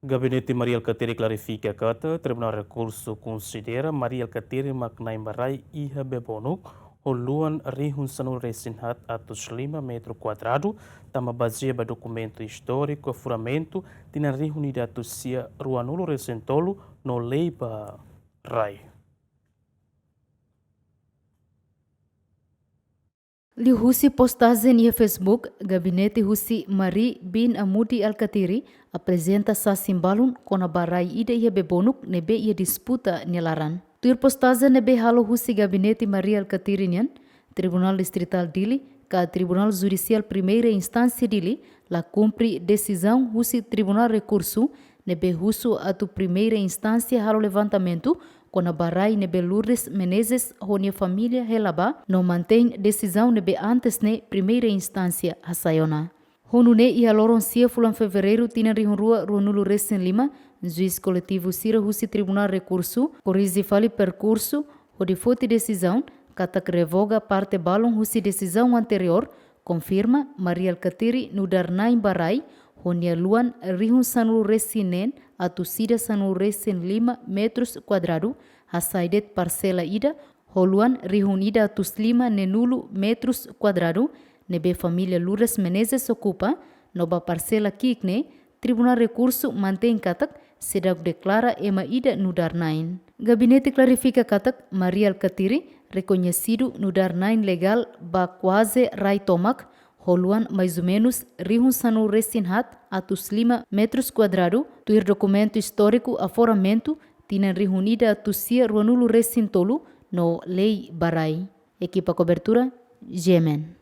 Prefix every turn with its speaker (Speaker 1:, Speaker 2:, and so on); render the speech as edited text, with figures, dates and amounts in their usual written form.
Speaker 1: Gabinete Maria Alcateri clarifica que Tribunal Recurso considera Maria Alcateri maknai marai iha bebonuk holuan rihun sanul resinhat atus 5 metro quadrado tama baseia ba documento histórico e furamento tina rihun ida atusia ruanulo resentolo no lei ba rai.
Speaker 2: Li husi postagem e Facebook, gabinete husi Mari bin Amudi Alcatiri apresenta sa simbalun kona barai ida ia bebonuk nebe ia disputa nelaran. Tuir postagem nebe halo husi gabinete Mari Alcatiri nian, Tribunal Distrital Dili, ka Tribunal Judicial Primeira Instância Dili, la cumpre decisão husi Tribunal Recurso nebe husu atu Primeira Instância halo levantamento quando barai nebe Lourdes Menezes honia família relaba não mantém decisão nebe antes ne primeira instância hasayona. Honu ne ia loronsia fulan fevereiro tina rihun rua Ruanulo Recém Lima, juiz coletivo Sira Husi Tribunal Recurso, corrige fali percurso, onde fote decisão, katak revoga parte balon Husi decisão anterior, confirma Maria Alcatiri nudarnain barai, honia luan rihun sanul resinen atu sida sanul resen 5 metros quadrado, hasaidet parcela ida, holuan rihun ida atus 5 nenulu metros quadrado, nebe família Lourdes Menezes ocupa, noba parcela kikne, Tribunal Recurso mantém katak, sedak declara ema ida nudarnain. Gabinete clarifica katak, Maria Alcatiri, reconhecido nudarnain legal ba quase rai tomak, holuan mais ou menos rihun sanul resinhat atus 5 metros quadrado, tuir documento histórico aforamento, tina rihunida atusia Ruanulo Recintolo no lei barai. Equipa cobertura, Gemen.